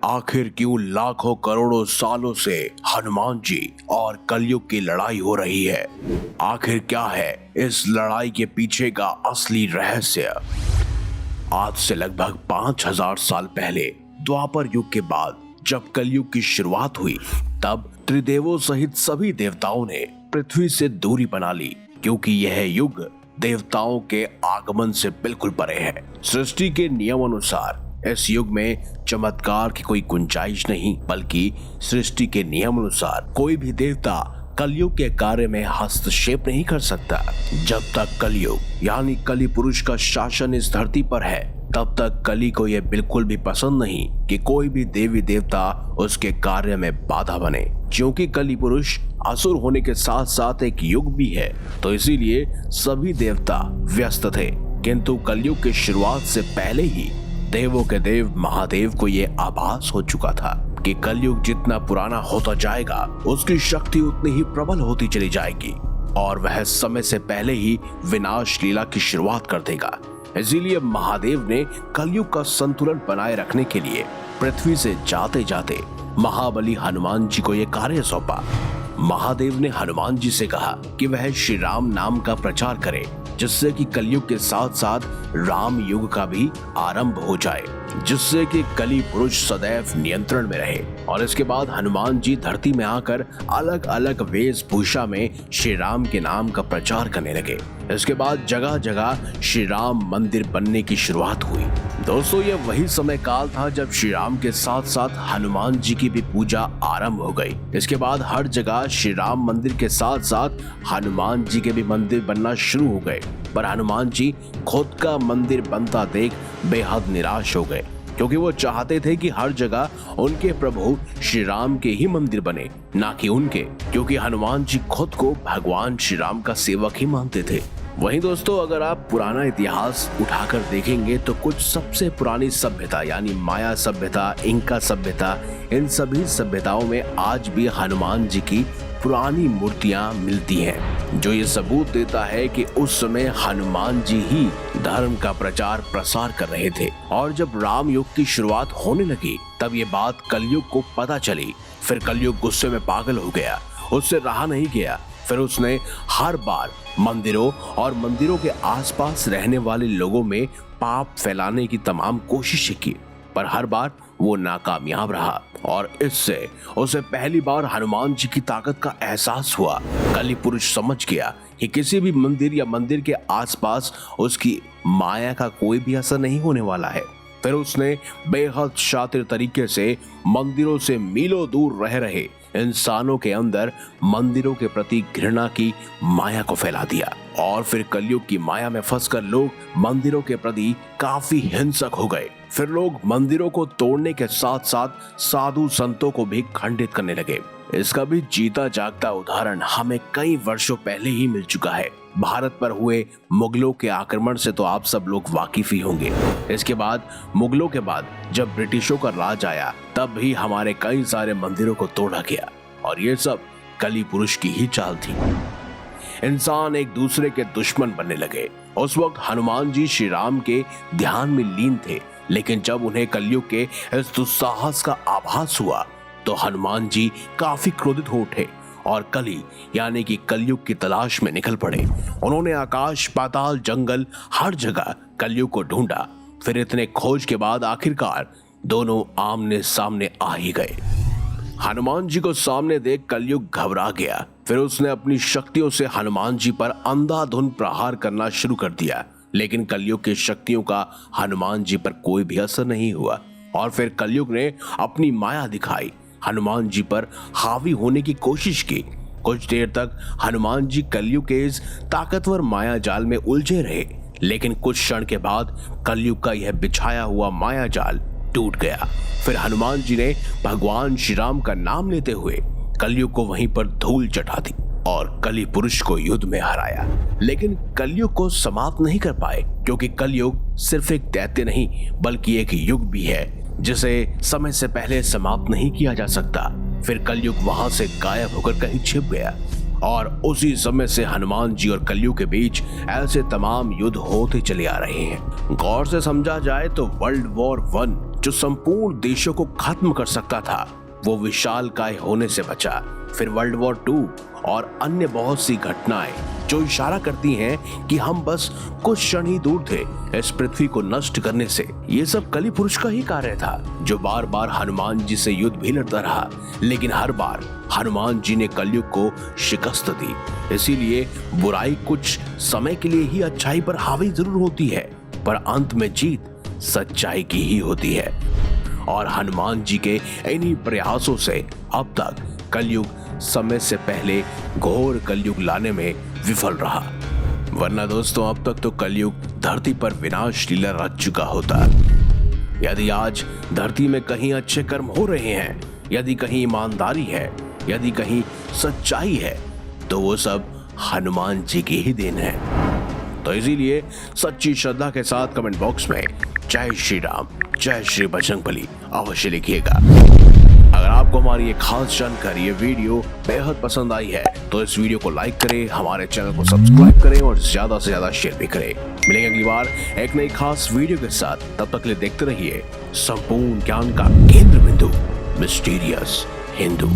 आखिर क्यों लाखों करोड़ों सालों से हनुमान जी और कलयुग की लड़ाई हो रही है? आखिर क्या है इस लड़ाई के पीछे का असली रहस्य? आज से लगभग 5000 साल पहले द्वापर युग के बाद जब कलयुग की शुरुआत हुई, तब त्रिदेवों सहित सभी देवताओं ने पृथ्वी से दूरी बना ली, क्योंकि यह युग देवताओं के आगमन से बिल्कुल परे है। सृष्टि के नियम अनुसार इस युग में चमत्कार की कोई गुंजाइश नहीं, बल्कि सृष्टि के नियम अनुसार कोई भी देवता कलयुग के कार्य में हस्तक्षेप नहीं कर सकता। जब तक कलयुग यानी कली पुरुष का शासन इस धरती पर है, तब तक कली को यह बिल्कुल भी पसंद नहीं कि कोई भी देवी देवता उसके कार्य में बाधा बने। क्योंकि कली पुरुष असुर होने के साथ साथ एक युग भी है, तो इसीलिए सभी देवता व्यस्त थे। किंतु कलयुग की शुरुआत से पहले ही देवों के देव महादेव को ये आभास हो चुका था कि कलयुग जितना पुराना होता जाएगा, उसकी शक्ति उतनी ही प्रबल होती चली जाएगी और वह समय से पहले ही विनाश लीला की शुरुआत कर देगा। इसीलिए महादेव ने कलयुग का संतुलन बनाए रखने के लिए पृथ्वी से जाते जाते महाबली हनुमान जी को यह कार्य सौंपा। महादेव ने हनुमान जी से कहा कि वह श्री राम नाम का प्रचार करे, जिससे कि कलयुग के साथ साथ राम युग का भी आरंभ हो जाए, जिससे कि कली पुरुष सदैव नियंत्रण में रहे। और इसके बाद हनुमान जी धरती में आकर अलग अलग वेशभूषा में श्री राम के नाम का प्रचार करने लगे। इसके बाद जगह जगह श्री राम मंदिर बनने की शुरुआत हुई। दोस्तों, यह वही समय काल था जब श्री राम के साथ साथ हनुमान जी की भी पूजा आरंभ हो गई। इसके बाद हर जगह श्री राम मंदिर के साथ साथ हनुमान जी के भी मंदिर बनना शुरू हो गए। पर हनुमान जी खुद का मंदिर बनता देख बेहद निराश हो गए, क्योंकि वो चाहते थे कि हर जगह उनके प्रभु श्री राम के ही मंदिर बने, ना कि उनके, क्योंकि हनुमान जी खुद को भगवान श्री राम का सेवक ही मानते थे। वहीं दोस्तों, अगर आप पुराना इतिहास उठाकर देखेंगे तो कुछ सबसे पुरानी सभ्यता यानी माया सभ्यता, इंका सभ्यता, इन सभी सभ्यताओं में आज भी हनुमान जी की पुरानी मूर्तियां मिलती हैं, जो ये सबूत देता है कि उस समय हनुमान जी ही धर्म का प्रचार प्रसार कर रहे थे। और जब राम युग की शुरुआत होने लगी, तब ये बात कलयुग को पता चली। फिर कलयुग गुस्से में पागल हो गया, उससे रहा नहीं गया। फिर उसने हर बार मंदिरों और मंदिरों के आसपास रहने वाले लोगों में पाप फैलाने की तमाम कोशिशें की, पर हर बार वो नाकामयाब रहा। और इससे उसे पहली बार हनुमान जी की ताकत का एहसास हुआ। कली पुरुष समझ गया कि किसी भी मंदिर या मंदिर के आसपास उसकी माया का कोई भी असर नहीं होने वाला है। फिर उसने बेहद शातिर तरीके से मंदिरों से मीलों दूर रह रहे इंसानों के अंदर मंदिरों के प्रति घृणा की माया को फैला दिया। और फिर कलयुग की माया में फंसकर लोग मंदिरों के प्रति काफी हिंसक हो गए। फिर लोग मंदिरों को तोड़ने के साथ साथ साधु संतों को भी खंडित करने लगे। इसका भी जीता जागता उदाहरण हमें कई वर्षों पहले ही मिल चुका है। भारत पर हुए मुगलों के आक्रमण से तो आप सब लोग वाकिफ ही होंगे। इसके बाद मुगलों के बाद जब ब्रिटिशों का राज आया, तब भी हमारे कई सारे मंदिरों को तोड़ा गया, और ये सब कली पुरुष की ही चाल थी। इंसान एक दूसरे के दुश्मन बनने लगे। उस वक्त हनुमान जी श्री राम के ध्यान में लीन थे, लेकिन जब उन्हें कलयुग के इस दुस्साहस का आभास हुआ, तो हनुमान जी काफी क्रोधित हो उठे और कली यानी कि कलयुग की तलाश में निकल पड़े। उन्होंने आकाश, पाताल, जंगल, हर जगह कलयुग को ढूंढा। फिर इतने खोज के बाद आखिरकार दोनों आमने सामने आ ही गए। हनुमान जी को सामने देख कलयुग घबरा गया। फिर उसने अपनी शक्तियों से हनुमान जी पर अंधाधुंध प्रहार करना शुरू कर दिया, लेकिन कलयुग की शक्तियों का हनुमान जी पर कोई भी असर नहीं हुआ। और फिर कलयुग ने अपनी माया दिखाई, हनुमान जी पर हावी होने की कोशिश की। कुछ देर तक हनुमान जी कलयुग के इस ताकतवर माया जाल में उलझे रहे, लेकिन कुछ क्षण के बाद कलयुग का यह बिछाया हुआ माया जाल टूट गया। फिर हनुमान जी ने भगवान श्री राम का नाम लेते हुए कलयुग को वहीं पर धूल चटा दी और कली पुरुष को युद्ध में हराया। लेकिन कलयुग को समाप्त नहीं कर पाए, क्योंकि कलयुग सिर्फ एक दैत्य नहीं बल्कि एक युग भी है, जिसे समय से पहले समाप्त नहीं किया जा सकता। फिर कलयुग वहां से गायब होकर कहीं छिप गया और उसी समय से हनुमान जी और कलयुग के बीच ऐसे तमाम युद्ध होते चले आ रहे हैं। गौर से समझा जाए तो वर्ल्ड वॉर 1 जो संपूर्ण देशों को खत्म कर सकता था वो विशालकाय होने से बचा। फिर वर्ल्ड वॉर 2 और अन्य बहुत सी घटनाएं जो इशारा करती हैं कि हम बस कुछ क्षण ही दूर थे इस पृथ्वी को नष्ट करने से। ये सब कलि पुरुष का ही कार्य था जो बार बार हनुमान जी से युद्ध भी लड़ता रहा, लेकिन हर बार हनुमान जी ने कलयुग को शिकस्त दी। इसीलिए बुराई कुछ समय के लिए ही अच्छाई पर हावी जरूर होती है, पर अंत में जीत सच्चाई की ही होती है। और हनुमान जी के इन्हीं प्रयासों से अब तक कलयुग समय से पहले घोर कलयुग लाने में विफल रहा। वरना दोस्तों अब तक तो कलयुग धरती पर विनाश लीला रच चुका होता। यदि आज धरती में कहीं अच्छे कर्म हो रहे हैं, यदि कहीं ईमानदारी है, यदि कहीं सच्चाई है, तो वो सब हनुमान जी की ही देन है। तो इसीलिए सच्ची श्रद्धा के साथ कमेंट बॉक्स में जय श्री राम, जय श्री बजरंगबली अवश्य लिखिएगा। अगर आपको हमारी ये खास जानकारी, ये वीडियो बेहद पसंद आई है तो इस वीडियो को लाइक करें, हमारे चैनल को सब्सक्राइब करें और ज्यादा से ज्यादा शेयर भी करें। मिलेंगे अगली बार एक नई खास वीडियो के साथ। तब तक के लिए देखते रहिए संपूर्ण ज्ञान का केंद्र बिंदु मिस्टीरियस हिंदू।